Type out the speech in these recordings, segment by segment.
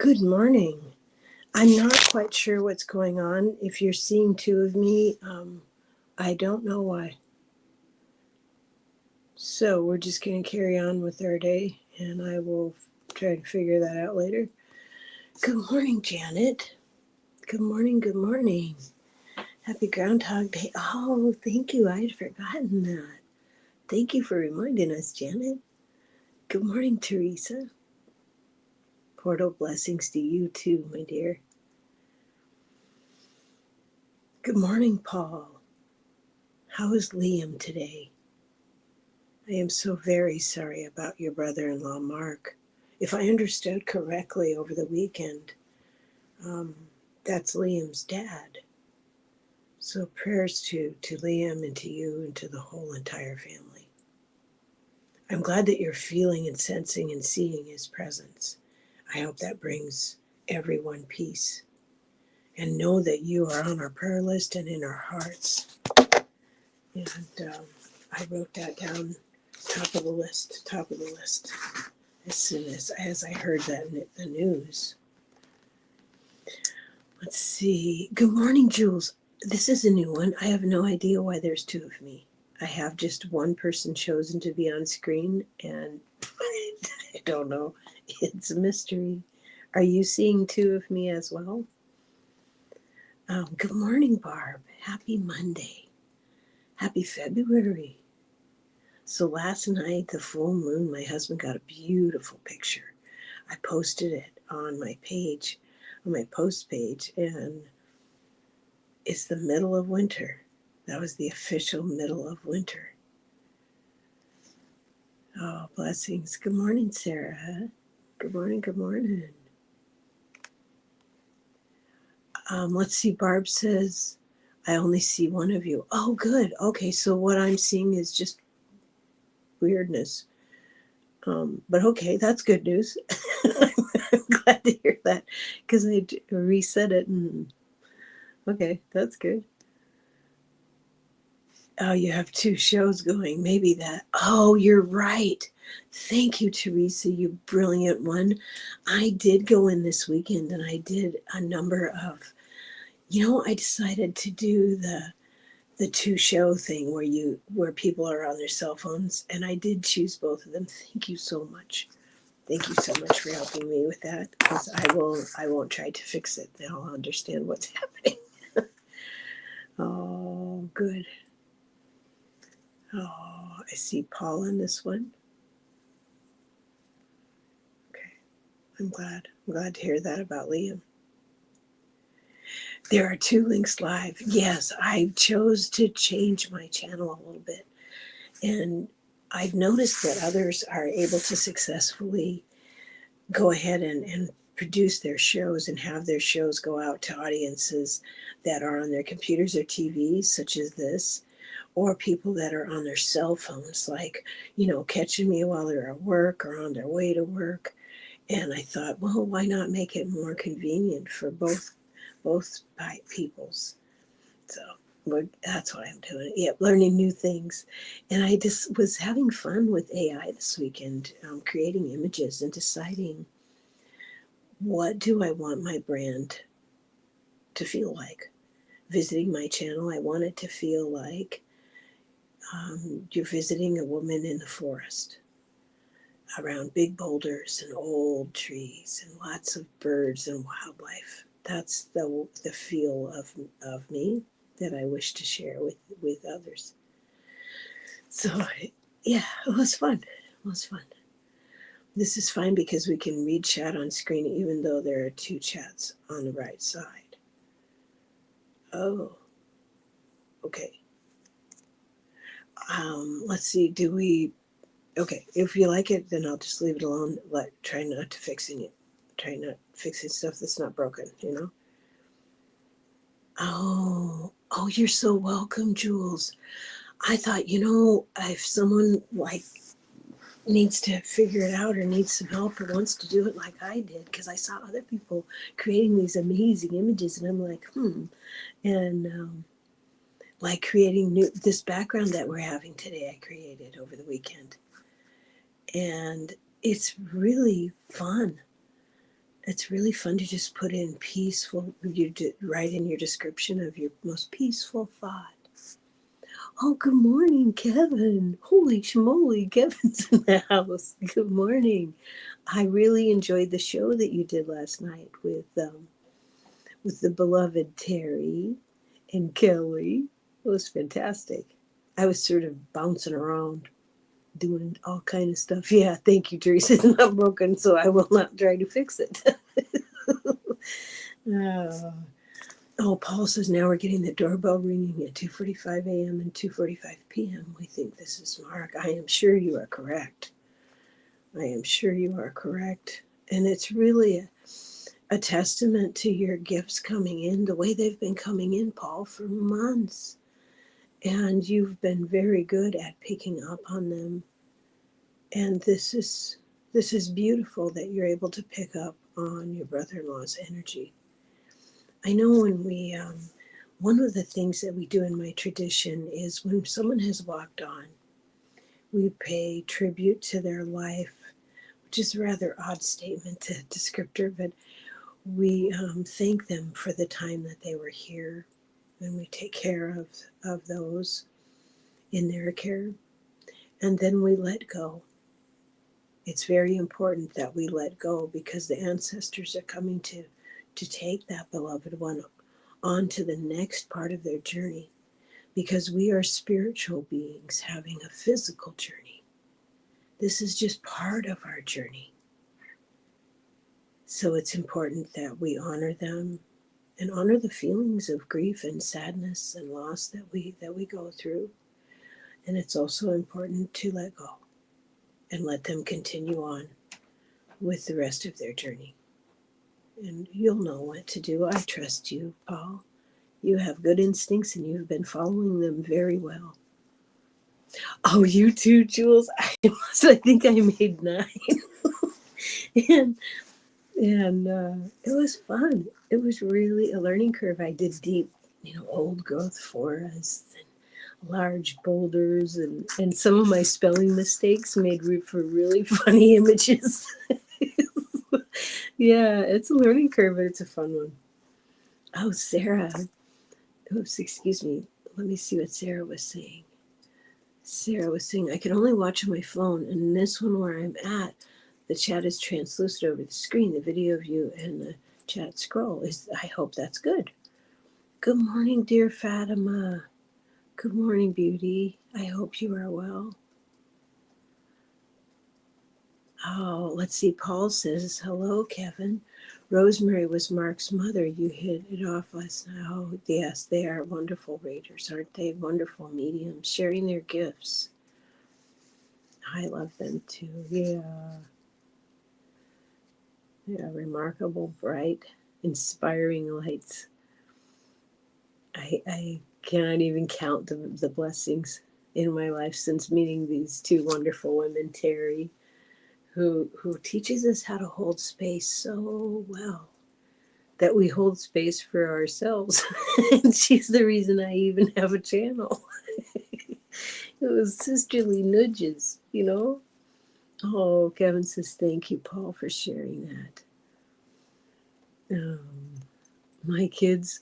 Good morning. I'm not quite sure what's going on. If you're seeing two of me, I don't know why. So we're just going to carry on with our day, and I will try to figure that out later. Good morning, Janet. Good morning. Good morning. Happy Groundhog Day. Oh, thank you. I had forgotten that. Thank you for reminding us, Janet. Good morning, Teresa. Portal blessings to you too, my dear. Good morning, Paul. How is Liam today? I am so very sorry about your brother-in-law, Mark. If I understood correctly over the weekend, um, that's Liam's dad. So prayers to Liam and to you and to the whole entire family. I'm glad that you're feeling and sensing and seeing his presence. I hope that brings everyone peace. And know that you are on our prayer list and in our hearts. And I wrote that down, top of the list. As soon as I heard that in the news. Let's see. Good morning, Jules. This is a new one. I have no idea why there's two of me. I have just one person chosen to be on screen, and I don't know. It's a mystery. Are you seeing two of me as well? Good morning, Barb. Happy Monday. Happy February. So last night, the full moon, my husband got a beautiful picture. I posted it on my page, on my post page, and it's the middle of winter. That was the official middle of winter. Oh, blessings. Good morning, Sarah. Good morning, good morning. Let's see, Barb says, I only see one of you. Oh, good. Okay, so what I'm seeing is just weirdness. But okay, that's good news. I'm glad to hear that because I reset it and okay, that's good. Oh, you have two shows going. Maybe that. Oh, you're right. Thank you, Teresa. You brilliant one. I did go in this weekend and I did a number of, I decided to do the two show thing where people are on their cell phones, and I did choose both of them. Thank you so much. Thank you so much for helping me with that, because I won't try to fix it. Now I'll understand what's happening. Oh, good. Oh, I see Paul in this one. Okay, I'm glad. I'm glad to hear that about Liam. There are two links live. Yes, I chose to change my channel a little bit, and I've noticed that others are able to successfully go ahead and produce their shows and have their shows go out to audiences that are on their computers or TVs, such as this, or people that are on their cell phones, like, catching me while they're at work or on their way to work. And I thought, well, why not make it more convenient for both peoples? So that's what I'm doing. Yeah, learning new things. And I just was having fun with AI this weekend, creating images and deciding, what do I want my brand to feel like? Visiting my channel, I want it to feel like you're visiting a woman in the forest around big boulders and old trees and lots of birds and wildlife. That's the feel of me that I wish to share with others. So yeah, it was fun. It was fun. This is fine because we can read chat on screen even though there are two chats on the right side. Oh, okay. Let's see. Okay, if you like it, then I'll just leave it alone. Try not to fixing it. Try not fixing stuff that's not broken. Oh, you're so welcome, Jules. I thought, if someone needs to figure it out or needs some help or wants to do it like I did, because I saw other people creating these amazing images, and I'm like, and like creating this background that we're having today, I created over the weekend. And it's really fun It's really fun to just put in peaceful, you write in your description of your most peaceful thought. Oh, good morning, Kevin. Holy schmoly, Kevin's in the house. Good morning. I really enjoyed the show that you did last night with the beloved Terry and Kelly. It was fantastic. I was sort of bouncing around doing all kind of stuff. Yeah, thank you, Teresa. It's not broken, so I will not try to fix it. uh, oh, Paul says now we're getting the doorbell ringing at 2:45 a.m. and 2:45 p.m. We think this is Mark. I am sure you are correct. I am sure you are correct. And it's really a testament to your gifts coming in, the way they've been coming in, Paul, for months. And you've been very good at picking up on them. And this is beautiful that you're able to pick up on your brother-in-law's energy. I know when we one of the things that we do in my tradition is when someone has walked on, we pay tribute to their life, which is a rather odd statement to descriptor, but we thank them for the time that they were here, and we take care of those in their care, and then we let go. It's very important that we let go because the ancestors are coming to take that beloved one on to the next part of their journey, because we are spiritual beings having a physical journey. This is just part of our journey. So it's important that we honor them and honor the feelings of grief and sadness and loss that we go through. And it's also important to let go and let them continue on with the rest of their journey. And you'll know what to do. I trust you, Paul. You have good instincts and you've been following them very well. Oh, you too, Jules. I think I made 9. and it was fun. It was really a learning curve. I did deep, old growth forests and large boulders, and some of my spelling mistakes made room for really funny images. Yeah, it's a learning curve, but it's a fun one. Oh, Sarah. Oops, excuse me. Let me see what Sarah was saying. Sarah was saying, I can only watch on my phone, and in this one where I'm at, the chat is translucent over the screen. The video of you and the chat scroll is, I hope that's good. Good morning, dear Fatima. Good morning, beauty. I hope you are well. Oh, let's see. Paul says, hello, Kevin. Rosemary was Mark's mother. You hit it off last night. Oh, yes, they are wonderful readers, aren't they? Wonderful mediums, sharing their gifts. I love them too. Yeah. Yeah, remarkable, bright, inspiring lights. I cannot even count the blessings in my life since meeting these two wonderful women, Teri, who teaches us how to hold space so well that we hold space for ourselves. And she's the reason I even have a channel. It was sisterly nudges, Oh, Kevin says, thank you, Paul, for sharing that. My kids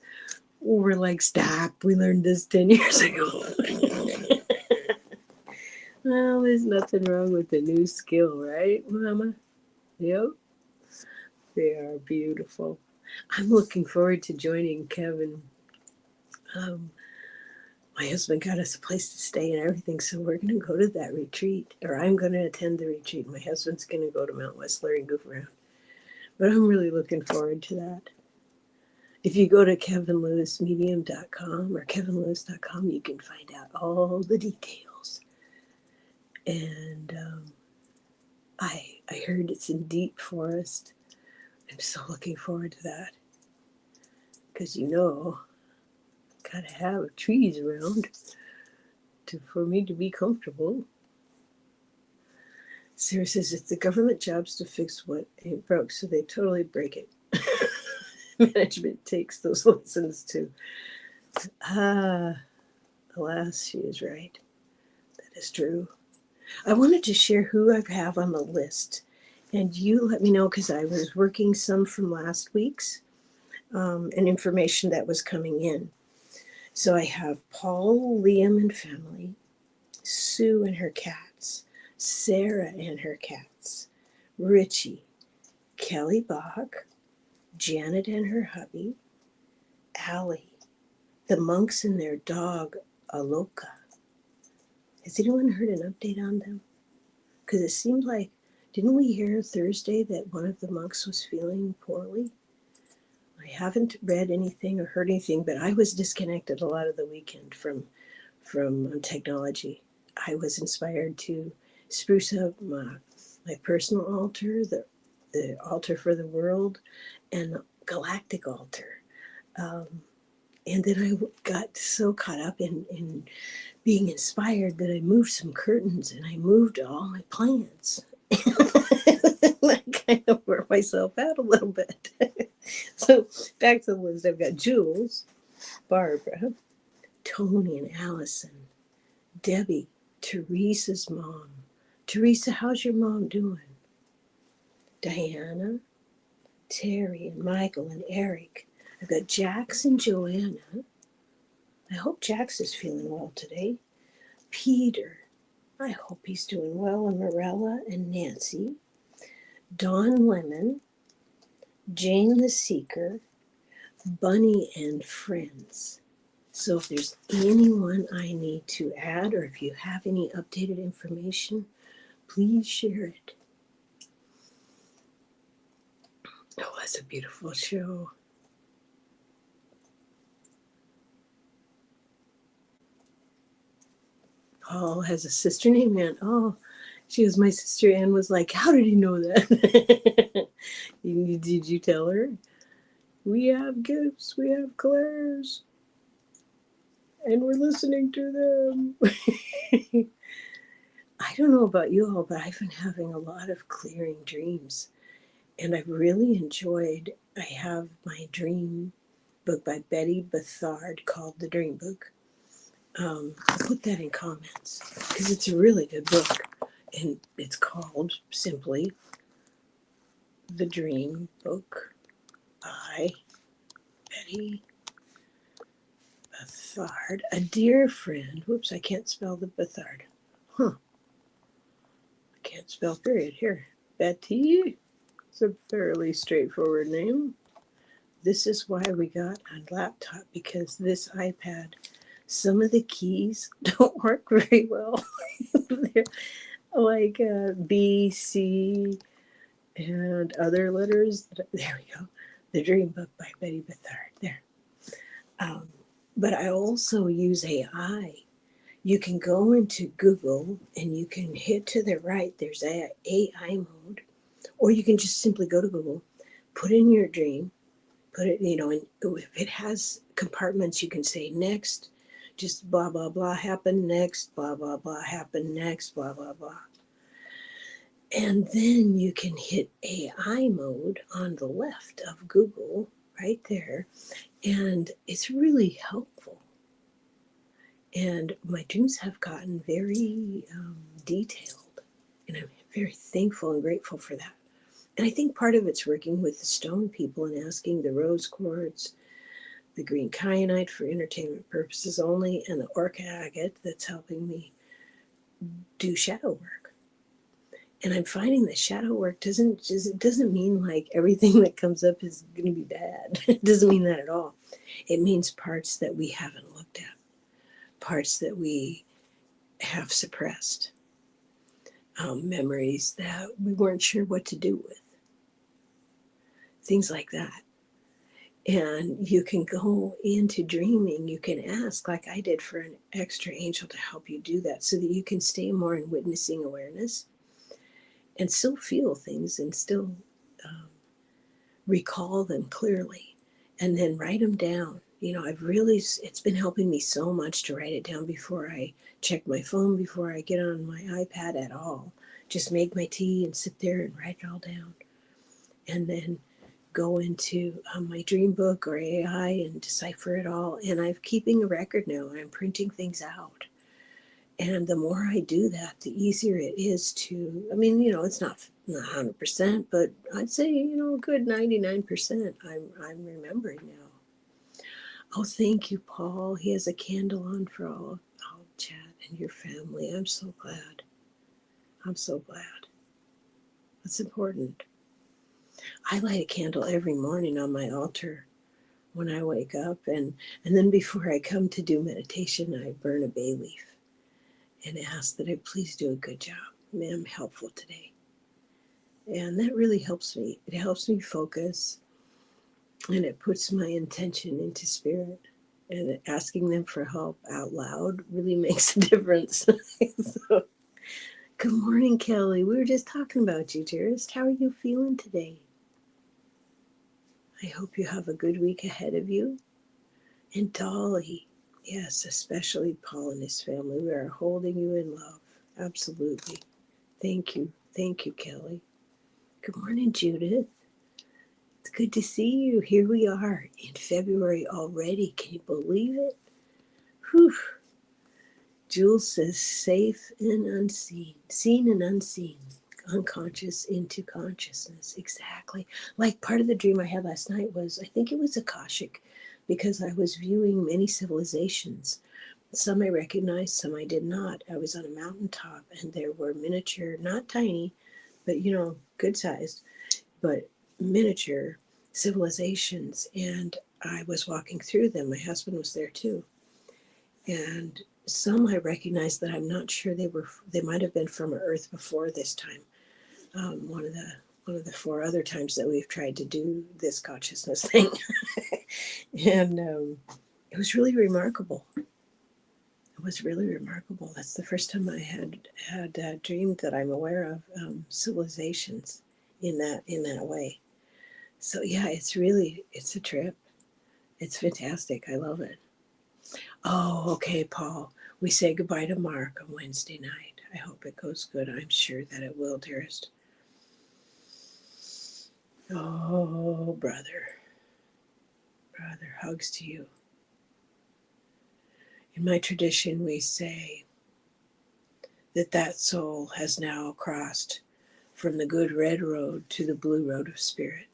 were like, stop, we learned this 10 years ago. Well, there's nothing wrong with a new skill, right, Mama? Yep. They are beautiful. I'm looking forward to joining Kevin. My husband got us a place to stay and everything, so we're going to go to that retreat, or I'm going to attend the retreat. My husband's going to go to Mount Whistler and goof around. But I'm really looking forward to that. If you go to kevinlewismedium.com or kevinlewis.com, you can find out all the details. And I heard it's in deep forest. I'm so looking forward to that. Because gotta have trees around for me to be comfortable. Sarah says it's the government jobs to fix what ain't broke, so they totally break it. Management takes those lessons too. Alas, she is right. That is true. I wanted to share who I have on the list. And you let me know, because I was working some from last week's and information that was coming in. So I have Paul, Liam, and family, Sue and her cats, Sarah and her cats, Richie, Kelly Bach, Janet and her hubby, Allie, the monks and their dog, Aloka. Has anyone heard an update on them? Because it seemed like, didn't we hear Thursday that one of the monks was feeling poorly? I haven't read anything or heard anything, but I was disconnected a lot of the weekend from technology. I was inspired to spruce up my personal altar, the altar for the world, and the galactic altar. Um, and then I got so caught up in being inspired that I moved some curtains and I moved all my plants. I kind of wore myself out a little bit. So back to the list. I've got Jules, Barbara, Tony and Allison, Debbie, Teresa's mom. Teresa, how's your mom doing? Diana, Terry and Michael and Eric. I've got Jax and Joanna. I hope Jax is feeling well today. Peter, I hope he's doing well. And Morella and Nancy. Dawn Lemon, Jane the Seeker, Bunny and friends. So if there's anyone I need to add, or if you have any updated information, please share it. Oh, that's a beautiful show. Paul has a sister named Ann. Oh, she was my sister. Ann was like, how did he know that? Did you tell her? We have gifts, we have clairs, and we're listening to them. I don't know about you all, but I've been having a lot of clearing dreams. And I've really enjoyed, I have my dream book by Betty Bethard called The Dream Book. I'll put that in comments because it's a really good book. And it's called simply The Dream Book by Betty Bethard. A dear friend. Whoops, I can't spell the Bethard. I can't spell period here. Betty. It's a fairly straightforward name. This is why we got a laptop, because this iPad, some of the keys don't work very well. They're like B, C, and other letters. There we go. The Dream Book by Betty Bethard. There. But I also use AI. You can go into Google and you can hit to the right. There's a AI mode, or you can just simply go to Google, put in your dream, put it, and if it has compartments, you can say next, just blah, blah, blah happened next, blah, blah, blah happened next, blah, blah, blah. And then you can hit AI mode on the left of Google right there. And it's really helpful. And my dreams have gotten very detailed. And I'm very thankful and grateful for that. And I think part of it's working with the stone people and asking the rose quartz, the green kyanite for entertainment purposes only, and the orca agate that's helping me do shadow work. And I'm finding that shadow work doesn't mean like everything that comes up is going to be bad. It doesn't mean that at all. It means parts that we haven't looked at, parts that we have suppressed, memories that we weren't sure what to do with, things like that. And you can go into dreaming, you can ask, like I did, for an extra angel to help you do that so that you can stay more in witnessing awareness and still feel things and still recall them clearly and then write them down. It's been helping me so much to write it down before I check my phone, before I get on my iPad at all. Just make my tea and sit there and write it all down. And then go into my dream book or AI and decipher it all. And I'm keeping a record now. I'm printing things out. And the more I do that, the easier it is to, it's Not 100%, but I'd say, a good 99%. I'm remembering now. Oh, thank you, Paul. He has a candle on for all Chad and your family. I'm so glad. I'm so glad. That's important. I light a candle every morning on my altar when I wake up, and then before I come to do meditation, I burn a bay leaf and ask that I please do a good job. I'm helpful today. And that really helps me. It helps me focus, and it puts my intention into spirit. And asking them for help out loud really makes a difference. So, good morning, Kelly. We were just talking about you, dearest. How are you feeling today? I hope you have a good week ahead of you. And Dolly, yes, especially Paul and his family, we are holding you in love. Absolutely. Thank you. Thank you, Kelly. Good morning, Judith. It's good to see you. Here we are in February already. Can you believe it? Whew. Jules says safe and unseen, seen and unseen, unconscious into consciousness. Exactly. Like part of the dream I had last night was, I think it was Akashic, because I was viewing many civilizations. Some I recognized, some I did not. I was on a mountaintop and there were miniature, not tiny, but good sized, but miniature civilizations. And I was walking through them. My husband was there too. And some I recognized that I'm not sure they might have been from Earth before this time. One of the 4 other times that we've tried to do this consciousness thing. And it was really remarkable. It was really remarkable. That's the first time I had dreamed that I'm aware of civilizations in that way. So yeah, it's a trip. It's fantastic. I love it. Oh, okay, Paul. We say goodbye to Mark on Wednesday night. I hope it goes good. I'm sure that it will, dearest. Oh, brother, hugs to you. In my tradition, we say that soul has now crossed from the good red road to the blue road of spirit,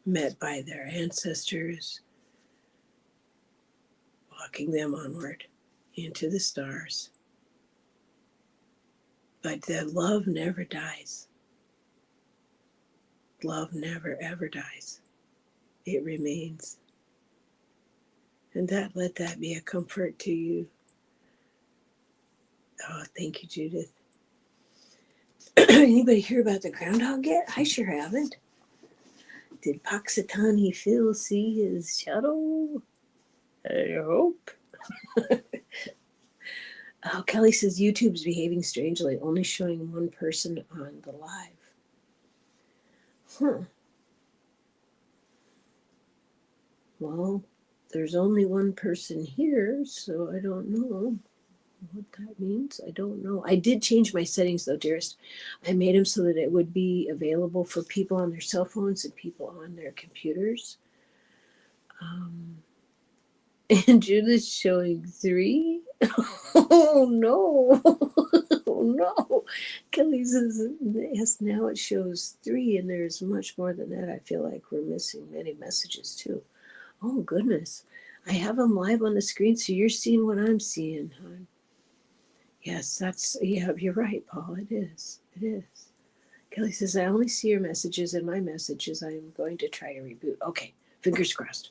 met by their ancestors, walking them onward into the stars. But the love never dies. Love never, ever dies. It remains. And let that be a comfort to you. Oh, thank you, Judith. Anybody hear about the groundhog yet? I sure haven't. Did Paxitani Phil see his shadow? I hope. Oh, Kelly says YouTube's behaving strangely, only showing one person on the live. Huh. Well, there's only one person here, so I don't know what that means. I don't know. I did change my settings though, dearest. I made them so that it would be available for people on their cell phones and people on their computers. And Judith's showing 3. Oh no. Oh no. Kelly says, yes, now it shows 3, and there's much more than that. I feel like we're missing many messages too. Oh goodness. I have them live on the screen, so you're seeing what I'm seeing, huh? Yes, you're right, Paul. It is. It is. Kelly says, I only see your messages and my messages. I am going to try to reboot. Okay, fingers crossed.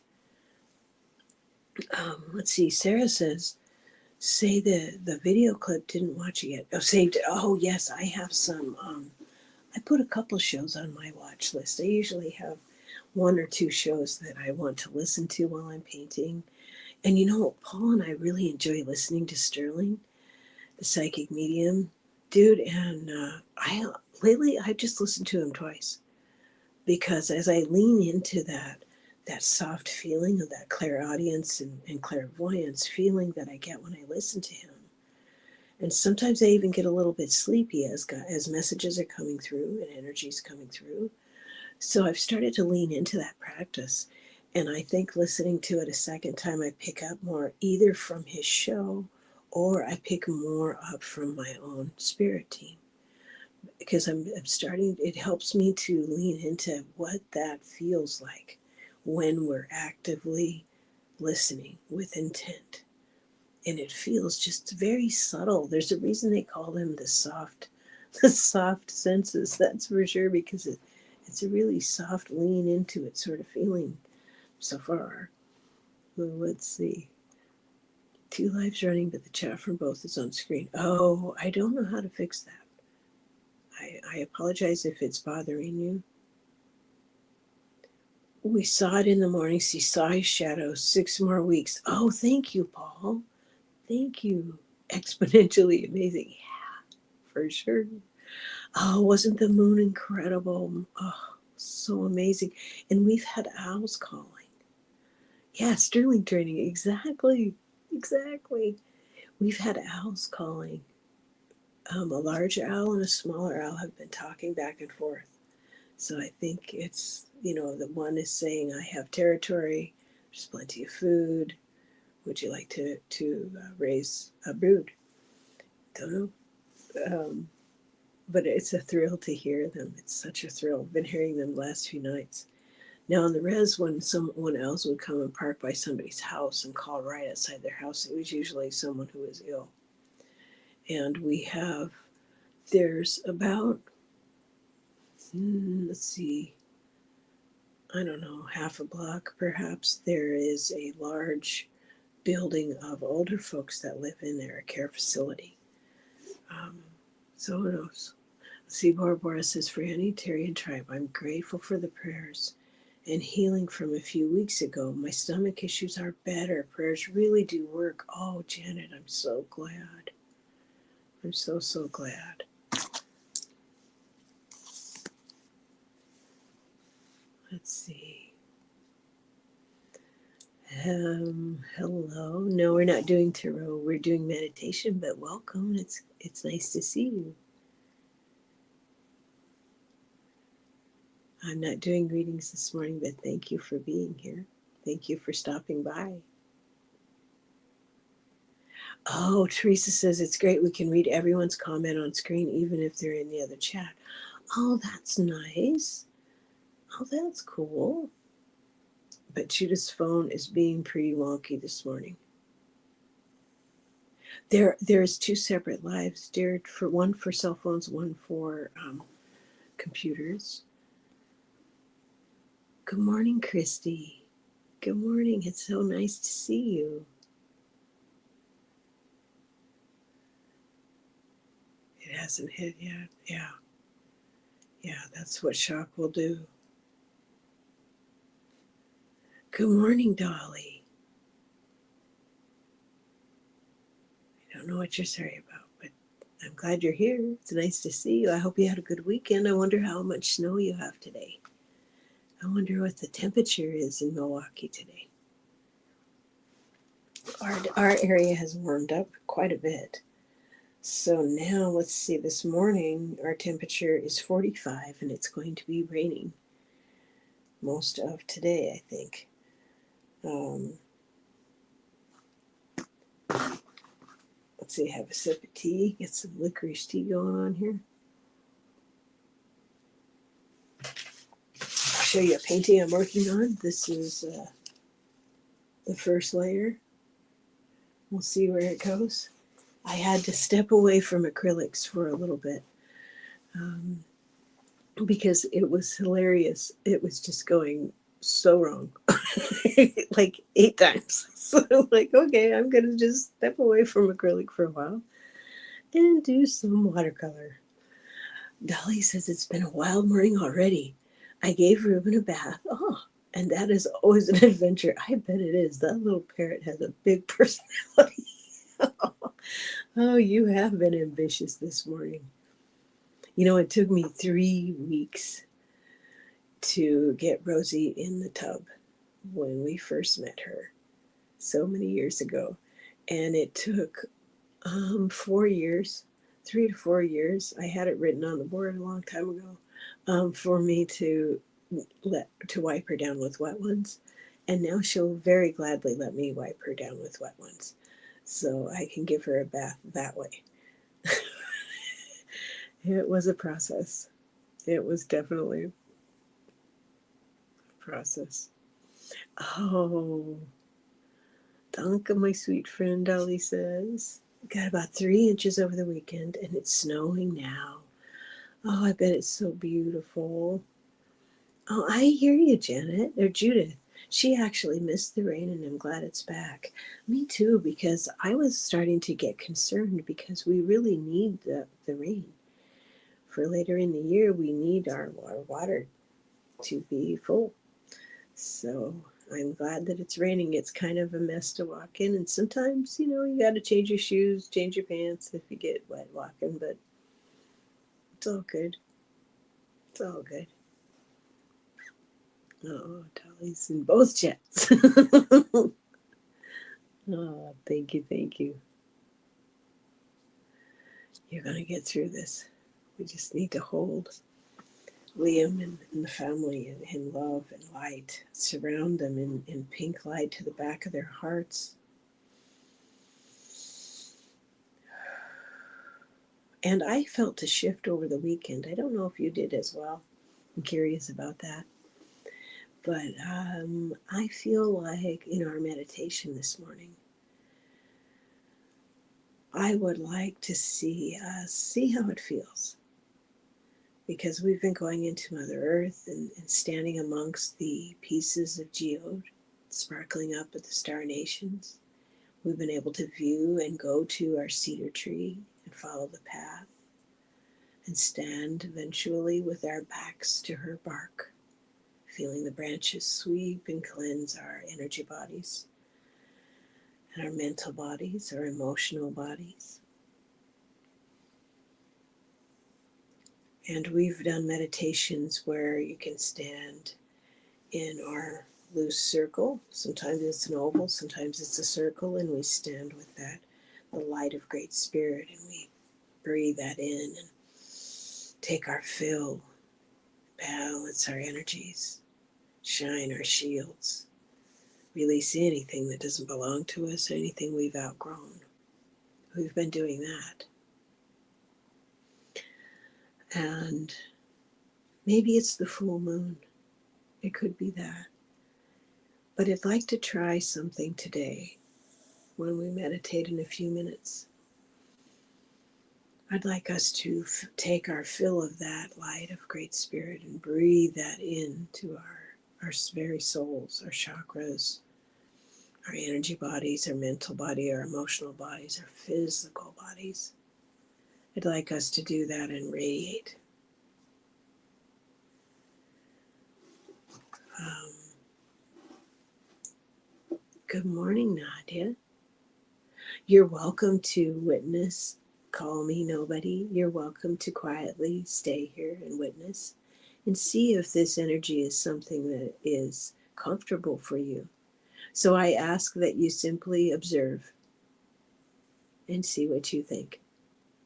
Let's see. Sarah says, say the video clip, didn't watch it yet. Oh, saved it. Oh, yes, I have some. I put a couple shows on my watch list. I usually have 1 or 2 shows that I want to listen to while I'm painting. And Paul and I really enjoy listening to Sterling, the psychic medium dude. And lately I've just listened to him twice, because as I lean into that soft feeling of that clairaudience and clairvoyance feeling that I get when I listen to him. And sometimes I even get a little bit sleepy as messages are coming through and energies coming through. So I've started to lean into that practice. And I think listening to it a second time, I pick up more either from his show or I pick more up from my own spirit team. because I'm starting, it helps me to lean into what that feels like when we're actively listening with intent. And it feels just very subtle. There's a reason they call them the soft, the soft senses, that's for sure, because it's a really soft lean into it sort of feeling so far. Well, let's see. 2 lives running, but the chat from both is on screen. Oh, I don't know how to fix that. I apologize if it's bothering you. We saw it in the morning. She saw his shadow 6 more weeks. Oh, thank you, Paul. Thank you. Exponentially amazing. Yeah, for sure. Oh, wasn't the moon incredible? Oh, so amazing. And we've had owls calling. Yeah, Sterling training. Exactly. Exactly. We've had owls calling. A large owl and a smaller owl have been talking back and forth. So I think it's, the one is saying, I have territory, there's plenty of food. Would you like to raise a brood? Don't know. But it's a thrill to hear them. It's such a thrill. I've been hearing them the last few nights. Now on the res, when someone else would come and park by somebody's house and call right outside their house, it was usually someone who was ill. And there's about, let's see, I don't know, half a block perhaps, there is a large building of older folks that live in there, a care facility. So who knows? See, Bora Bora says, for Annie, Teri, and Tribe, I'm grateful for the prayers and healing from a few weeks ago. My stomach issues are better. Prayers really do work. Oh, Janet, I'm so glad. I'm so, so glad. Let's see. Hello. No, we're not doing tarot. We're doing meditation, but welcome. It's nice to see you. I'm not doing readings this morning, but thank you for being here. Thank you for stopping by. Oh, Teresa says it's great. We can read everyone's comment on screen, even if they're in the other chat. Oh, that's nice. Oh, that's cool. But Judith's phone is being pretty wonky this morning. There's 2 separate lives, dear. For one for cell phones, one for computers. Good morning, Christy. Good morning. It's so nice to see you. It hasn't hit yet. Yeah. Yeah, that's what shock will do. Good morning, Dolly. I don't know what you're sorry about, but I'm glad you're here. It's nice to see you. I hope you had a good weekend. I wonder how much snow you have today. I wonder what the temperature is in Milwaukee today. Our area has warmed up quite a bit. So now let's see, this morning our temperature is 45 and it's going to be raining most of today, I think. Let's see, have a sip of tea, get some licorice tea going on here. I'll show you a painting I'm working on. This is the first layer. We'll see where it goes. I had to step away from acrylics for a little bit because it was hilarious. It was just going so wrong, like 8 times. So I'm like, okay, I'm going to just step away from acrylic for a while and do some watercolor. Dolly says it's been a wild morning already. I gave Reuben a bath. Oh, and that is always an adventure. I bet it is. That little parrot has a big personality. Oh, you have been ambitious this morning. It took me 3 weeks to get Rosie in the tub when we first met her so many years ago. And it took 4 years, 3 to 4 years. I had it written on the board a long time ago for me to wipe her down with wet ones. And now she'll very gladly let me wipe her down with wet ones. So I can give her a bath that way. It was a process. It was definitely a process. Oh, Danke, my sweet friend, Dolly says. Got about 3 inches over the weekend, and it's snowing now. Oh, I bet it's so beautiful. Oh, I hear you, Janet, or Judith. She actually missed the rain, and I'm glad it's back. Me too, because I was starting to get concerned because we really need the rain. For later in the year, we need our water to be full. So I'm glad that it's raining. It's kind of a mess to walk in, and sometimes, you got to change your shoes, change your pants if you get wet walking, but it's all good. It's all good. Oh, Dolly's in both jets. Oh, thank you, thank you. You're going to get through this. We just need to hold Liam and the family in love and light. Surround them in pink light to the back of their hearts. And I felt a shift over the weekend. I don't know if you did as well. I'm curious about that. But I feel like in our meditation this morning, I would like to see us see how it feels. Because we've been going into Mother Earth and standing amongst the pieces of geode sparkling up at the star nations. We've been able to view and go to our cedar tree and follow the path and stand eventually with our backs to her bark, feeling the branches sweep and cleanse our energy bodies and our mental bodies, our emotional bodies. And we've done meditations where you can stand in our loose circle. Sometimes it's an oval, sometimes it's a circle, and we stand with that, the light of Great Spirit, and we breathe that in and take our fill, balance our energies, shine our shields, release anything that doesn't belong to us, anything we've outgrown. We've been doing that. And maybe it's the full moon. It could be that. But I'd like to try something today when we meditate in a few minutes. I'd like us to take our fill of that light of Great Spirit and breathe that into our very souls, our chakras, our energy bodies, our mental body, our emotional bodies, our physical bodies. I'd like us to do that and radiate. Good morning, Nadia. You're welcome to witness. Call me nobody. You're welcome to quietly stay here and witness and see if this energy is something that is comfortable for you. So I ask that you simply observe and see what you think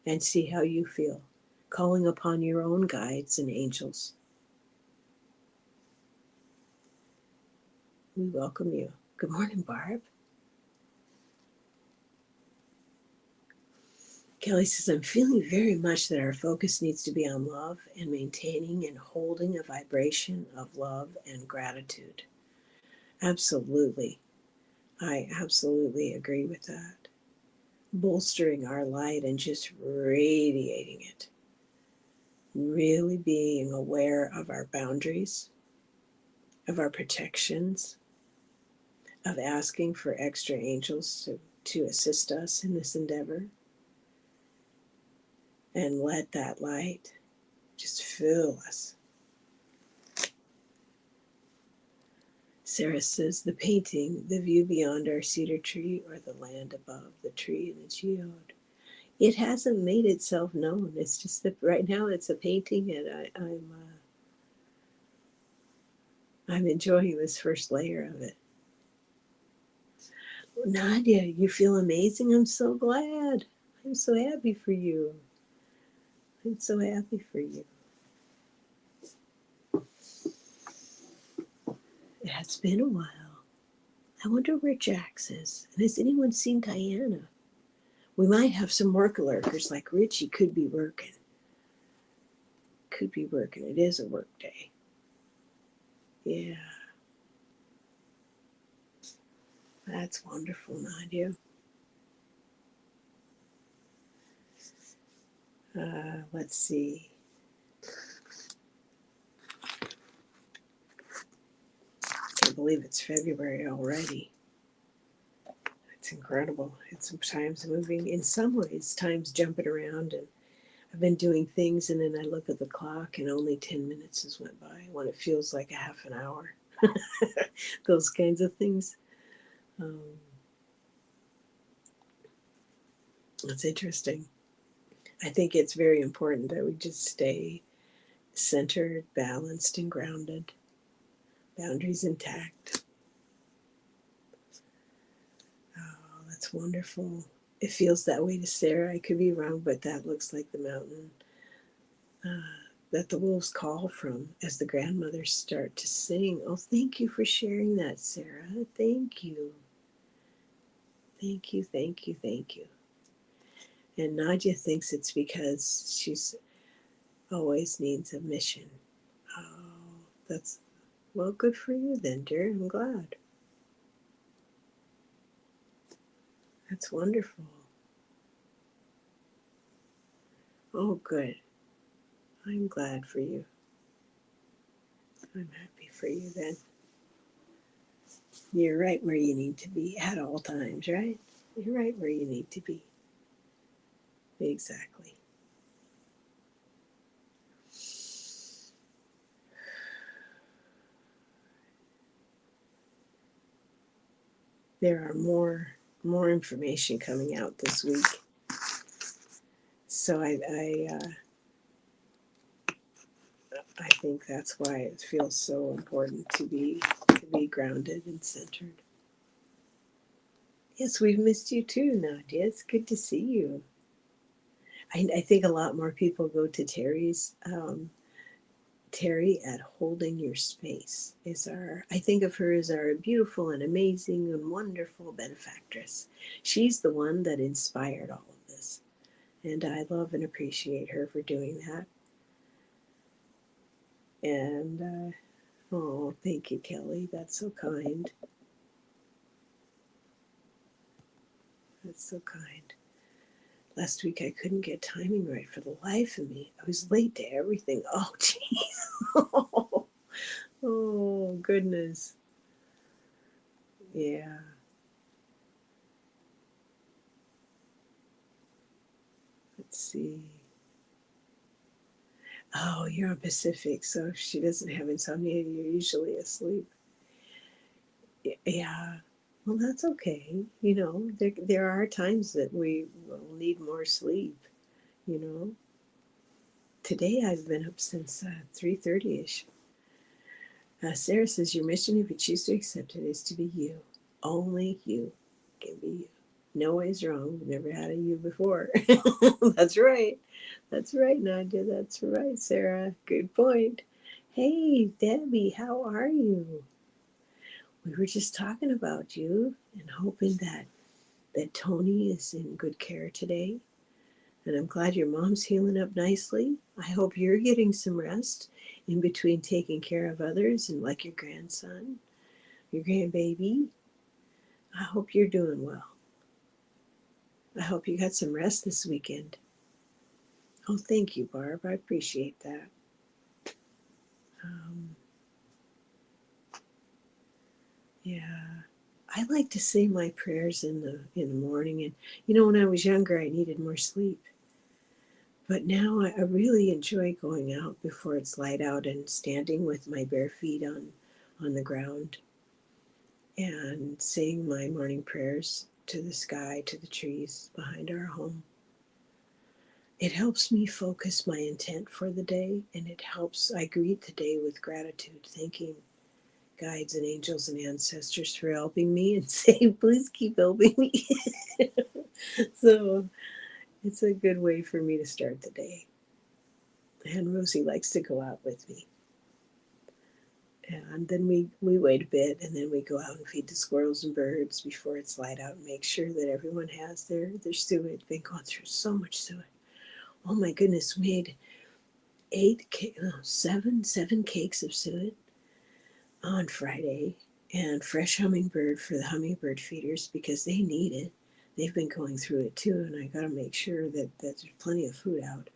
and see how you feel, calling upon your own guides and angels. We welcome you. Good morning, Barb. Kelly says, I'm feeling very much that our focus needs to be on love and maintaining and holding a vibration of love and gratitude. Absolutely. I absolutely agree with that. Bolstering our light and just radiating it. Really being aware of our boundaries, of our protections, of asking for extra angels to assist us in this endeavor. And let that light just fill us. Sarah says, the painting, the view beyond our cedar tree or the land above the tree and the geode. It hasn't made itself known. It's just that right now it's a painting, and I'm enjoying this first layer of it. Nadia, you feel amazing. I'm so glad. I'm so happy for you. I'm so happy for you. It has been a while. I wonder where Jax is. And has anyone seen Diana? We might have some work lurkers like Richie could be working. could be work, and it is a work day. Yeah, that's wonderful, Nadia. Let's see. Can't believe it's February already. It's incredible. It's time's moving. In some ways, time's jumping around, and I've been doing things, and then I look at the clock, and only 10 minutes has went by when it feels like a half an hour. Those kinds of things. Um, it's interesting. I think it's very important that we just stay centered, balanced, and grounded, boundaries intact. Oh, that's wonderful. It feels that way to Sarah. I could be wrong, but that looks like the mountain that the wolves call from as the grandmothers start to sing. Oh, thank you for sharing that, Sarah. Thank you. Thank you, thank you, thank you. And Nadia thinks it's because she's always needs a mission. Oh, that's, well, good for you then, dear. I'm glad. That's wonderful. Oh, good. I'm glad for you. I'm happy for you then. You're right where you need to be at all times, right? You're right where you need to be. Exactly. There are more information coming out this week. So I think that's why it feels so important to be grounded and centered. Yes, we've missed you too, Nadia. It's good to see you. I think a lot more people go to Teri at Holding Your Space is I think of her as our beautiful and amazing and wonderful benefactress. She's the one that inspired all of this. And I love and appreciate her for doing that. And, oh, thank you, Kelly. That's so kind. That's so kind. Last week I couldn't get timing right for the life of me. I was late to everything. Oh, jeez. Oh, goodness. Yeah. Let's see. Oh, you're on Pacific, so she doesn't have insomnia. You're usually asleep. Yeah. Well, that's okay. You know, there are times that we will need more sleep, you know. Today I've been up since 3:30ish. Sarah says your mission, if you choose to accept it, is to be you. Only you can be you. No way's wrong. We've never had a you before. That's right. That's right, Nadia. That's right, Sarah. Good point. Hey, Debbie, how are you? We were just talking about you and hoping that Tony is in good care today. And I'm glad your mom's healing up nicely. I hope you're getting some rest in between taking care of others and like your grandson, your grandbaby. I hope you're doing well. I hope you got some rest this weekend. Oh, thank you, Barb. I appreciate that. Um, yeah, I like to say my prayers in the morning, and you know, when I was younger, I needed more sleep. But now I really enjoy going out before it's light out and standing with my bare feet on the ground and saying my morning prayers to the sky, to the trees behind our home. It helps me focus my intent for the day, and I greet the day with gratitude, thanking guides and angels and ancestors for helping me and saying, please keep helping me. So it's a good way for me to start the day. And Rosie likes to go out with me. And then we wait a bit, and then we go out and feed the squirrels and birds before it's light out and make sure that everyone has their suet. Been going through so much suet. Oh my goodness, seven cakes of suet on Friday, and fresh hummingbird for the hummingbird feeders because they need it. They've been going through it too, and I got to make sure that there's plenty of food out.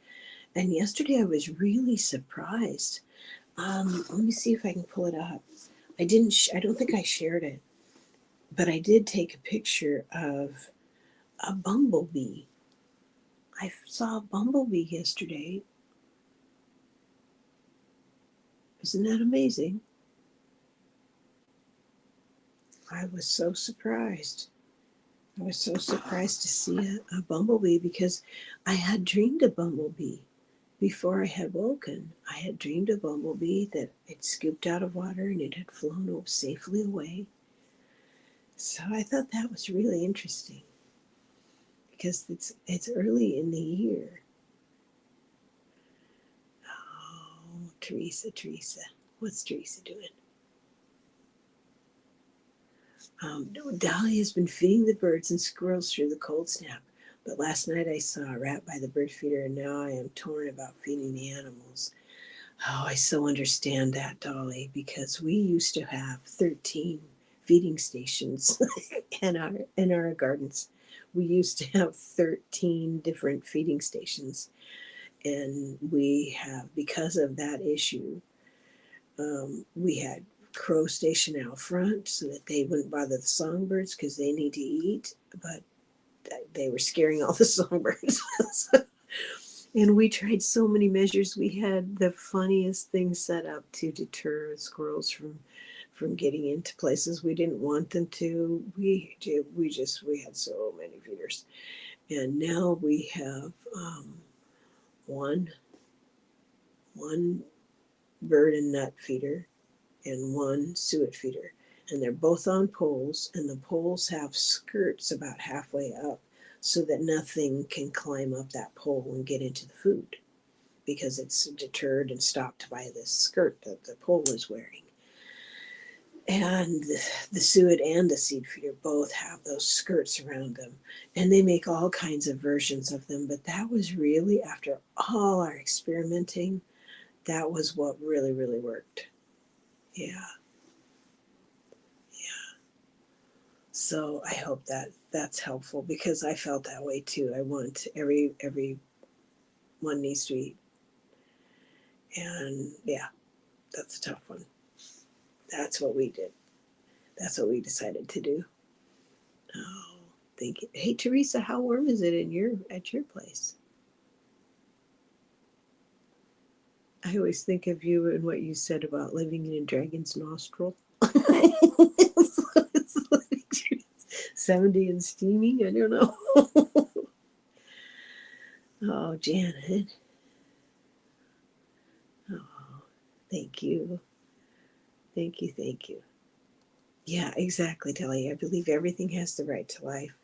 And yesterday I was really surprised. Let me see if I can pull it up. I didn't. I don't think I shared it, but I did take a picture of a bumblebee. I saw a bumblebee yesterday. Isn't that amazing? I was so surprised. I was so surprised to see a bumblebee because I had dreamed a bumblebee before I had woken. I had dreamed a bumblebee that it scooped out of water and it had flown safely away. So I thought that was really interesting because it's early in the year. Oh, Teresa. What's Teresa doing? Dolly has been feeding the birds and squirrels through the cold snap. But last night I saw a rat by the bird feeder, and now I am torn about feeding the animals. Oh, I so understand that, Dolly, because we used to have 13 feeding stations in our gardens. We used to have 13 different feeding stations, and we have, because of that issue, we had crow station out front so that they wouldn't bother the songbirds because they need to eat, but they were scaring all the songbirds. And we tried so mmany measures. We had the funniest things set up to deter squirrels from getting into places we didn't want them to. We had so many feeders, and now we have one bird and nut feeder and one suet feeder, and they're both on poles, and the poles have skirts about halfway up so that nothing can climb up that pole and get into the food because it's deterred and stopped by this skirt that the pole is wearing. And the suet and the seed feeder both have those skirts around them, and they make all kinds of versions of them. But that was really, after all our experimenting, that was what really, really worked. Yeah. So I hope that that's helpful because I felt that way too. I want every one needs to eat, and yeah, that's a tough one. That's what we did. That's what we decided to do. Oh, thank you. Hey Teresa, how warm is it at your place? I always think of you and what you said about living in a dragon's nostril. It's like 70 and steaming. I don't know. Oh, Janet. Oh, thank you. Thank you. Thank you. Yeah, exactly, Telly. I believe everything has the right to life.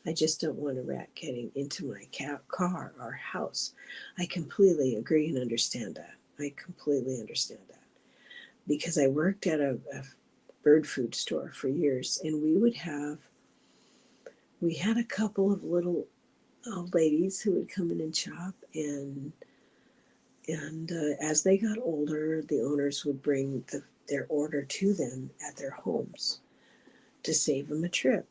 I just don't want a rat getting into my car or house. I completely agree and understand that. I completely understand that. Because I worked at a bird food store for years, and we had a couple of little old ladies who would come in and shop, and as they got older, the owners would bring their order to them at their homes to save them a trip.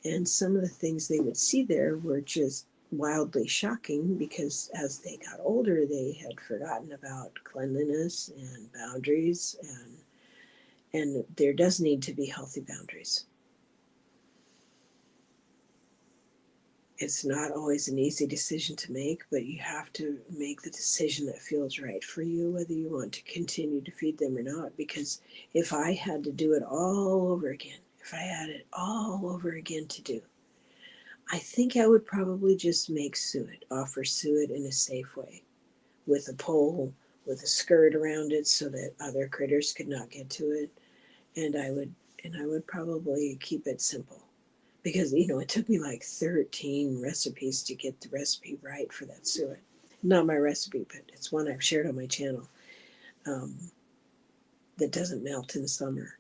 And some of the things they would see there were just wildly shocking because as they got older, they had forgotten about cleanliness and boundaries, and there does need to be healthy boundaries. It's not always an easy decision to make, but you have to make the decision that feels right for you, whether you want to continue to feed them or not. Because if I had to do it all over again, if I had it all over again to do, I think I would probably just make suet, offer suet in a safe way, with a pole, with a skirt around it so that other critters could not get to it. And I would probably keep it simple. Because, it took me like 13 recipes to get the recipe right for that suet. Not my recipe, but it's one I've shared on my channel, um, that doesn't melt in the summer.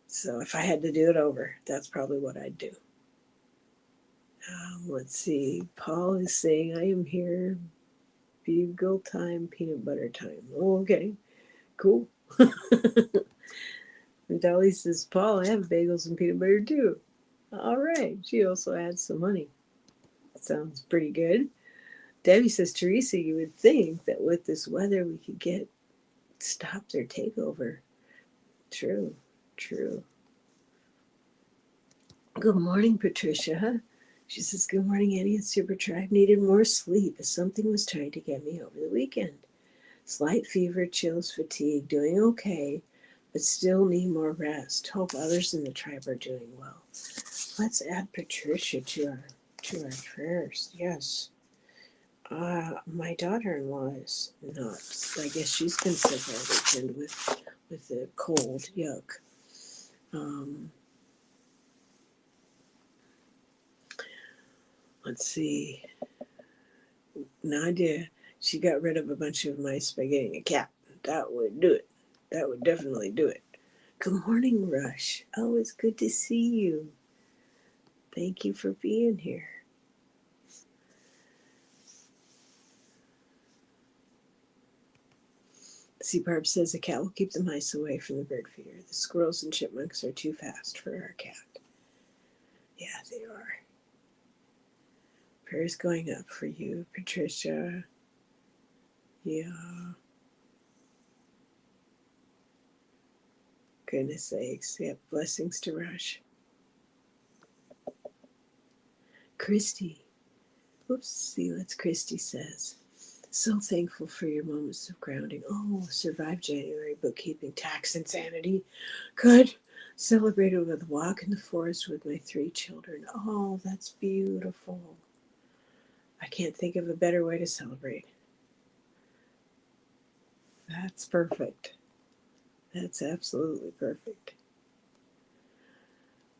So if I had to do it over, that's probably what I'd do. Let's see. Paul is saying, I am here Bugle time, peanut butter time. Oh, okay, cool. And Dolly says, Paul, I have bagels and peanut butter too. All right. She also adds some honey. Sounds pretty good. Debbie says, Teresa, you would think that with this weather we could stop their takeover. True, true. Good morning, Patricia. She says, good morning, Annie and Super Tribe. Needed more sleep as something was trying to get me over the weekend. Slight fever, chills, fatigue, doing okay, but still need more rest. Hope others in the tribe are doing well. Let's add Patricia to our prayers. Yes. My daughter-in-law is not. I guess she's been sick all weekend with the cold. Yuck. Let's see. Nadia, she got rid of a bunch of mice by getting a cat. That would do it. That would definitely do it. Good morning, Rush. Always good to see you. Thank you for being here. See, Barb says the cat will keep the mice away from the bird feeder. The squirrels and chipmunks are too fast for our cat. Yeah, they are. Prayers going up for you, Patricia. Yeah. Goodness sakes. Yep. Blessings to Rush. Christy. Oops. See what Christy says. So thankful for your moments of grounding. Oh, survived January bookkeeping, tax insanity. Good. Celebrated with a walk in the forest with my 3 children. Oh, that's beautiful. I can't think of a better way to celebrate. That's perfect. That's absolutely perfect.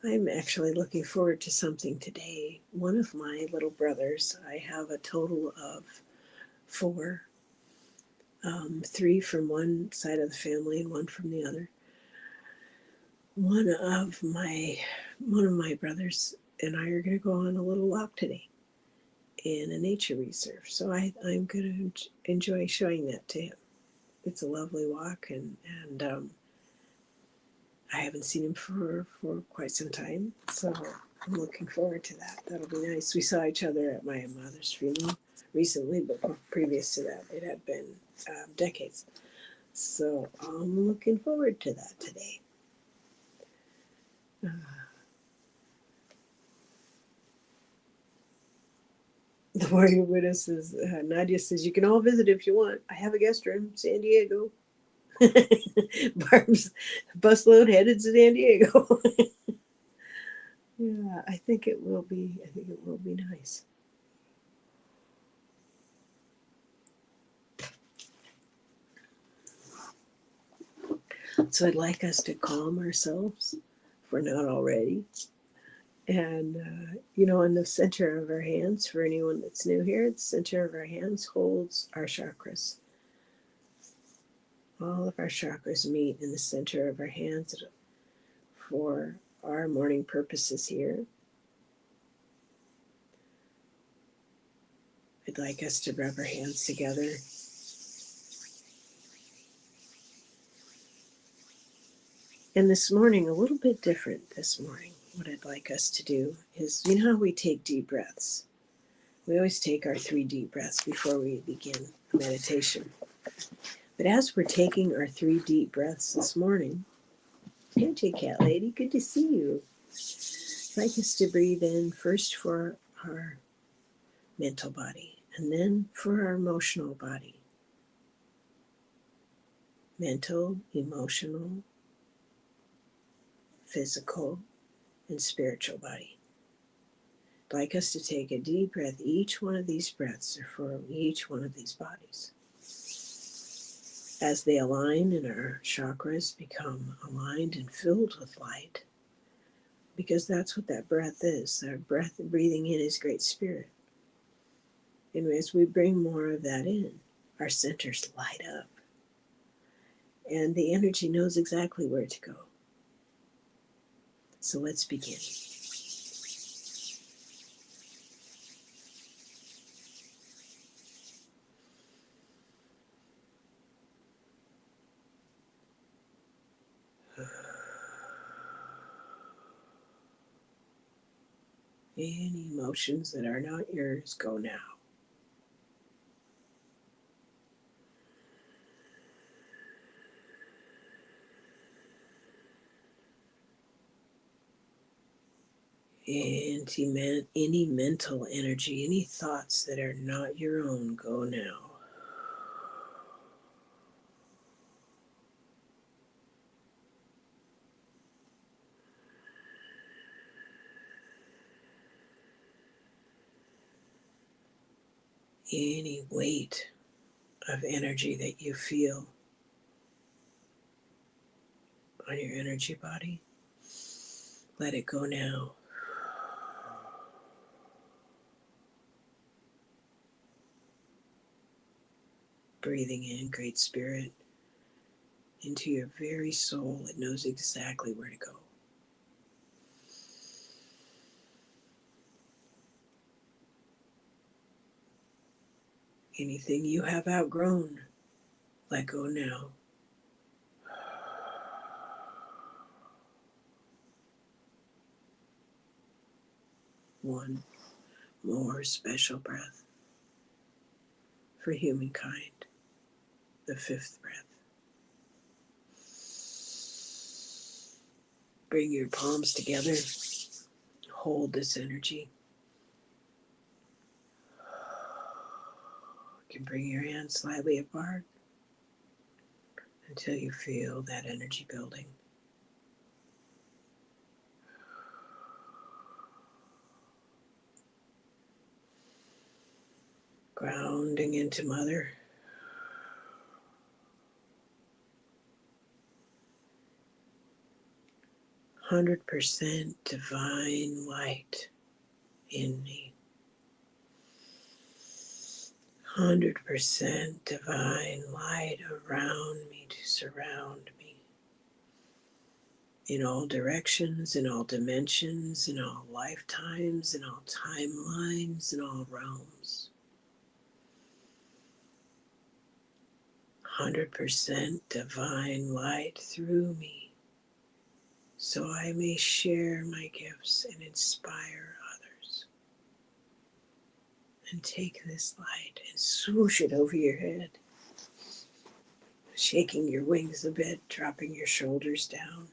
I'm actually looking forward to something today. One of my little brothers, I have a total of 4, 3 from one side of the family and 1 from the other. One of my brothers and I are going to go on a little walk today in a nature reserve. So I'm going to enjoy showing that to him. It's a lovely walk, and I haven't seen him for quite some time, so I'm looking forward to that. That'll be nice. We saw each other at my mother's funeral recently, but previous to that, it had been decades. So I'm looking forward to that today. The Warrior Widow says, Nadia says, you can all visit if you want. I have a guest room, San Diego. Barb's busload headed to San Diego. Yeah, I think it will be nice. So I'd like us to calm ourselves if we're not already. And, in the center of our hands, for anyone that's new here, the center of our hands holds our chakras. All of our chakras meet in the center of our hands for our morning purposes here. I'd like us to rub our hands together. And this morning, a little bit different this morning, what I'd like us to do is, you know how we take deep breaths? We always take our 3 deep breaths before we begin meditation. But as we're taking our 3 deep breaths this morning, hey, Cat Lady, good to see you. I'd like us to breathe in first for our mental body and then for our emotional body. Mental, emotional, physical, and spiritual body. I'd like us to take a deep breath. Each one of these breaths are for each one of these bodies. As they align and our chakras become aligned and filled with light, because that's what that breath is. Our breath, breathing in, is Great Spirit. And as we bring more of that in, our centers light up. And the energy knows exactly where to go. So let's begin. Any emotions that are not yours, go now. And any mental energy, any thoughts that are not your own, go now. Any weight of energy that you feel on your energy body, let it go now. Breathing in Great Spirit into your very soul. It knows exactly where to go. Anything you have outgrown, let go now. One more special breath for humankind, the fifth breath. Bring your palms together, hold this energy. You can bring your hands slightly apart until you feel that energy building. Grounding into Mother. 100% divine light in me. 100% divine light around me to surround me. In all directions, in all dimensions, in all lifetimes, in all timelines, in all realms. 100% divine light through me, so I may share my gifts and inspire others. And take this light and swoosh it over your head, shaking your wings a bit, dropping your shoulders down.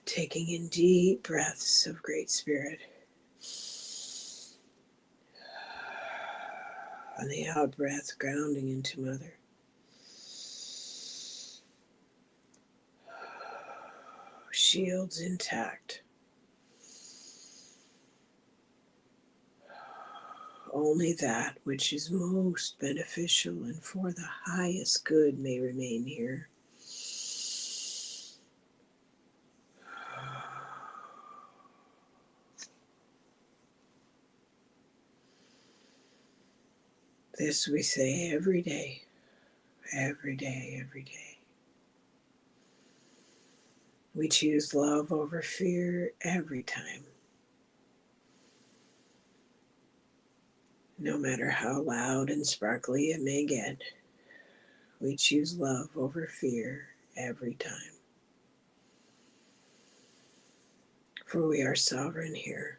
Taking in deep breaths of Great Spirit. On the out breath, grounding into Mother. Shields intact. Only that which is most beneficial and for the highest good may remain here. This we say every day, every day, every day. We choose love over fear every time. No matter how loud and sparkly it may get, we choose love over fear every time. For we are sovereign here.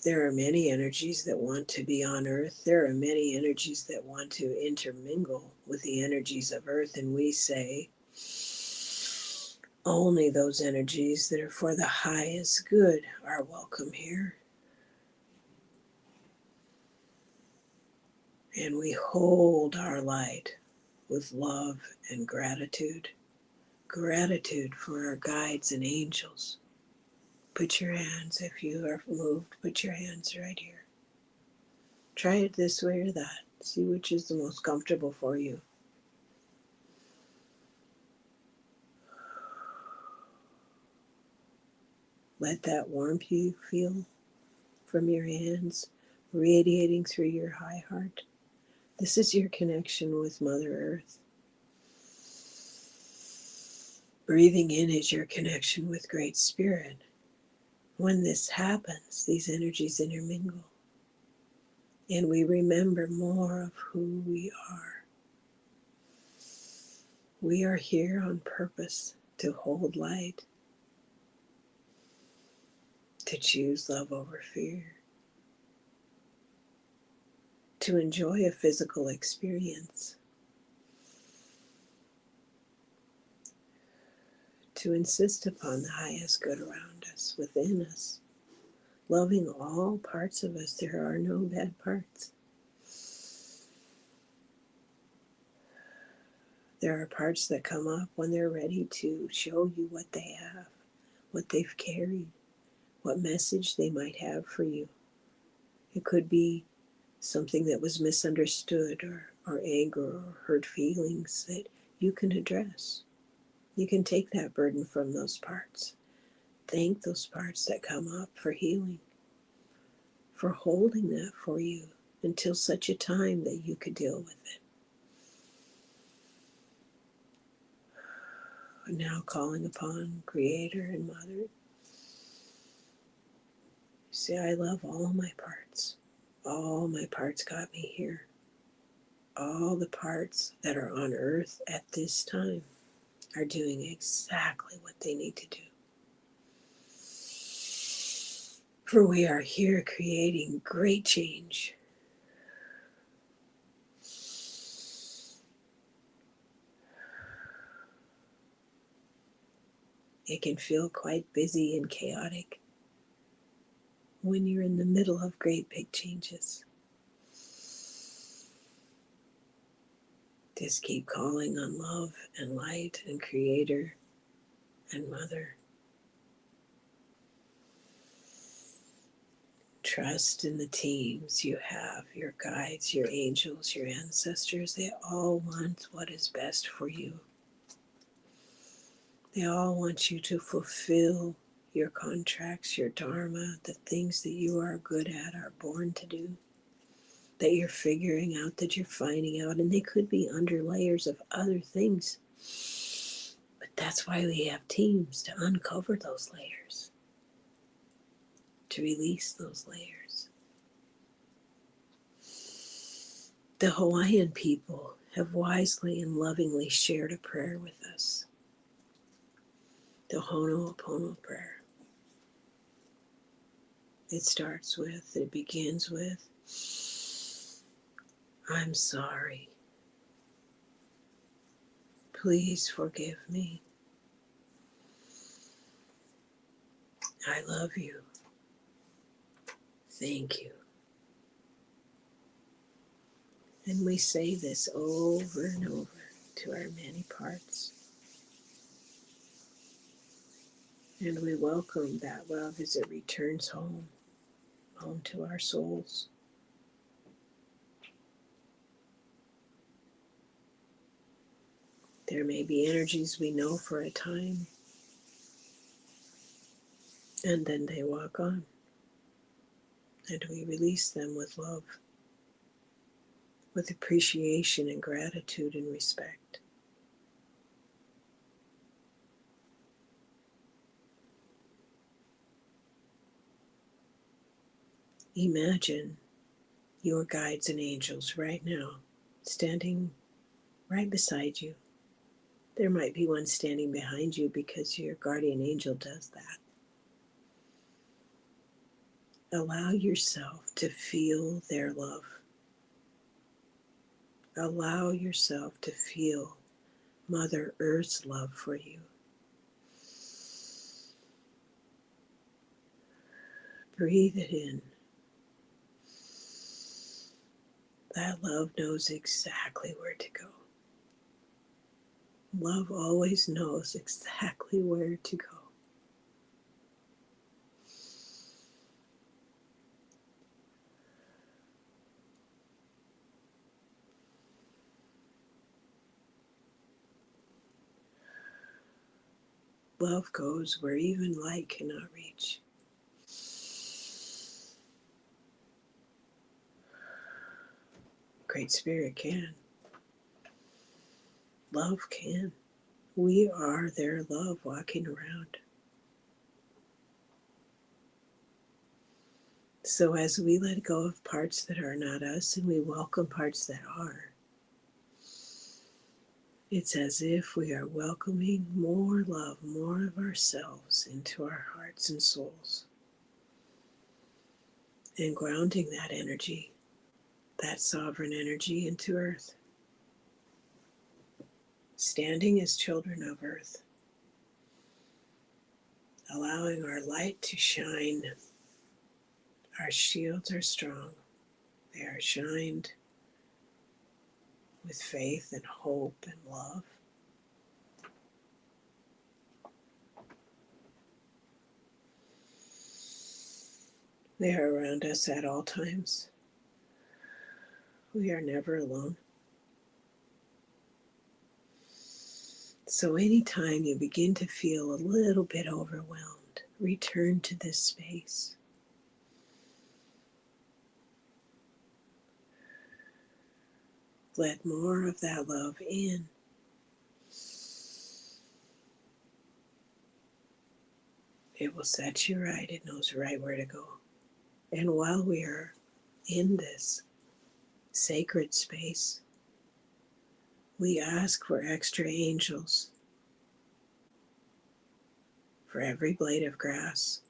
There are many energies that want to be on Earth. There are many energies that want to intermingle with the energies of Earth. And we say, only those energies that are for the highest good are welcome here. And we hold our light with love and gratitude. Gratitude for our guides and angels. Put your hands, if you are moved, put your hands right here. Try it this way or that. See which is the most comfortable for you. Let that warmth you feel from your hands radiating through your high heart. This is your connection with Mother Earth. Breathing in is your connection with Great Spirit. When this happens, these energies intermingle. And we remember more of who we are. We are here on purpose to hold light. to choose love over fear, to enjoy a physical experience, to insist upon the highest good around us, within us, loving all parts of us. There are no bad parts. There are parts that come up when they're ready to show you what they have, what they've carried, what message they might have for you. It could be something that was misunderstood, or anger or hurt feelings that you can address. You can take that burden from those parts. Thank those parts that come up for healing, for holding that for you until such a time that you could deal with it. Now calling upon Creator and Mother. Say, I love all my parts. All my parts got me here. All the parts that are on earth at this time are doing exactly what they need to do. For we are here creating great change. It can feel quite busy and chaotic when you're in the middle of great big changes. Just keep calling on love and light and Creator and Mother. Trust in the teams you have, your guides, your angels, your ancestors. They all want what is best for you. They all want you to fulfill your contracts, your dharma, the things that you are good at, are born to do, that you're figuring out, that you're finding out, and they could be under layers of other things. But that's why we have teams, to uncover those layers, to release those layers. The Hawaiian people have wisely and lovingly shared a prayer with us, the Ho'oponopono prayer. It begins with, I'm sorry. Please forgive me. I love you. Thank you. And we say this over and over to our many parts. And we welcome that love as it returns home to our souls. There may be energies we know for a time, and then they walk on, and we release them with love, with appreciation and gratitude and respect. Imagine your guides and angels right now, standing right beside you. There might be one standing behind you because your guardian angel does that. Allow yourself to feel their love. Allow yourself to feel Mother Earth's love for you. Breathe it in. That love knows exactly where to go. Love always knows exactly where to go. Love goes where even light cannot reach. Great Spirit can. Love can. We are their love walking around. So as we let go of parts that are not us and we welcome parts that are, it's as if we are welcoming more love, more of ourselves into our hearts and souls. and grounding that energy, that sovereign energy into earth. Standing as children of earth, allowing our light to shine. Our shields are strong. They are shined with faith and hope and love. They are around us at all times. We are never alone. So anytime you begin to feel a little bit overwhelmed, return to this space. Let more of that love in. It will set you right. It knows right where to go. And while we are in this sacred space, we ask for extra angels for every blade of grass,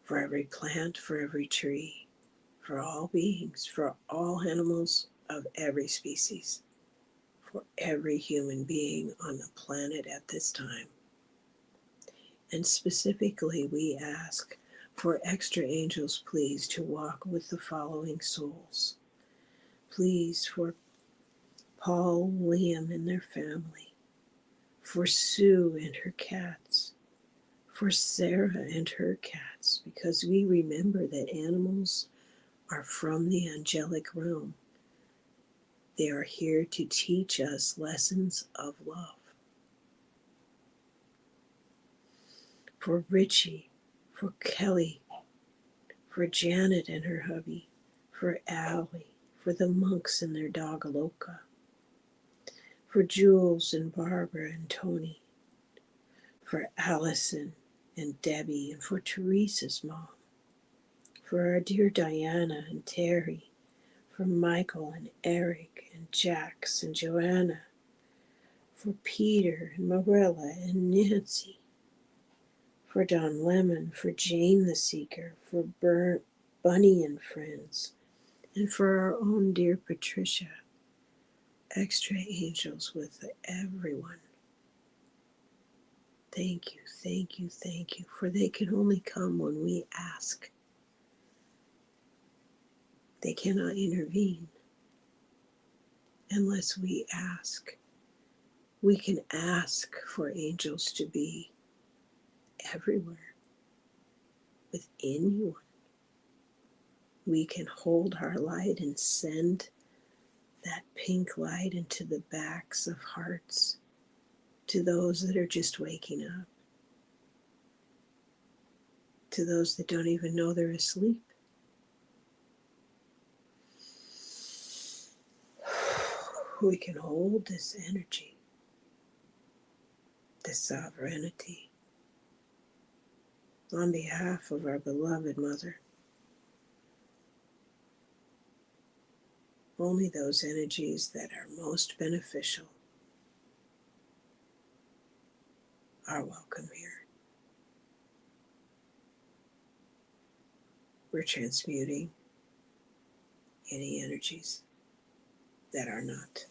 for every plant, for every tree, for all beings, for all animals of every species, for every human being on the planet at this time. And specifically, we ask for extra angels, please, to walk with the following souls. Please, for Paul and Liam and their family, for Sue and her cats, for Sarah and her cats, because we remember that animals are from the angelic realm. They are here to teach us lessons of love. For Richie, for Kelly, for Janet and her hubby, for Allie, for the monks and their dog Aloka, for Jules and Barbara and Tony, for Allison and Debbie, and for Teresa's mom, for our dear Diana and Terry, for Michael and Eric and Jax and Joanna, for Peter and Marilla and Nancy, for Don Lemon, for Jane the Seeker, for Bunny and friends, and for our own dear Patricia. Extra angels with everyone. Thank you, thank you, thank you, for they can only come when we ask. They cannot intervene unless we ask. We can ask for angels to be everywhere, with anyone. We can hold our light and send that pink light into the backs of hearts to those that are just waking up, to those that don't even know they're asleep. We can hold this energy, this sovereignty, on behalf of our beloved Mother. Only those energies that are most beneficial are welcome here. We're transmuting any energies that are not.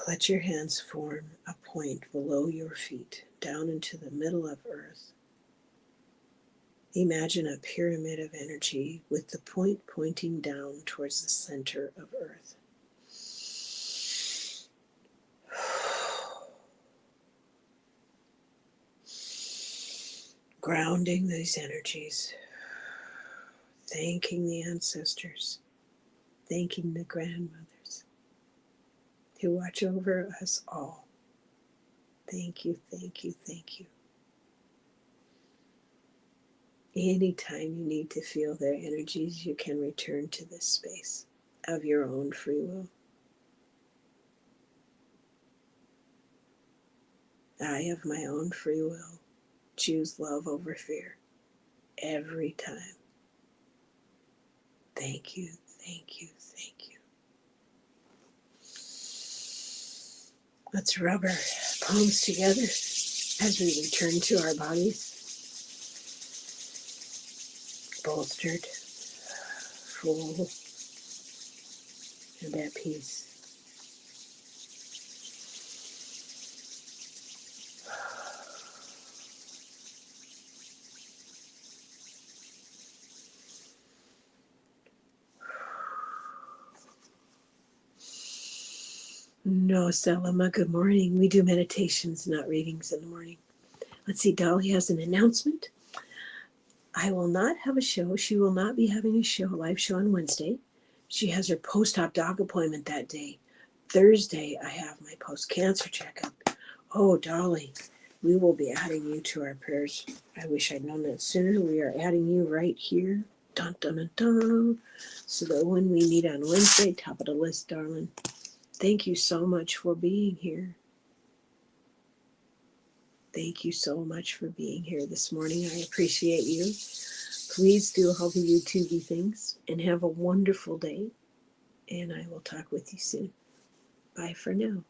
Let your hands form a point below your feet, down into the middle of earth. Imagine a pyramid of energy with the point pointing down towards the center of earth. Grounding these energies, thanking the ancestors, thanking the grandmothers who watch over us all. Thank you, thank you, thank you. Anytime you need to feel their energies, you can return to this space of your own free will. I, of my own free will, choose love over fear every time. Thank you, thank you, thank you. Let's rub our palms together as we return to our bodies. bolstered, full, and at peace. No, Salama, good morning. We do meditations, not readings in the morning. Let's see, Dolly has an announcement. I will not have a show. She will not be having a live show on Wednesday. She has her post-op dog appointment that day. Thursday, I have my post-cancer checkup. Oh, Dolly, we will be adding you to our prayers. I wish I'd known that sooner. We are adding you right here. Dun, dun, dun, dun. So that when we meet on Wednesday, top of the list, darling. Thank you so much for being here. Thank you so much for being here this morning. I appreciate you. Please do healthy YouTube things and have a wonderful day. And I will talk with you soon. Bye for now.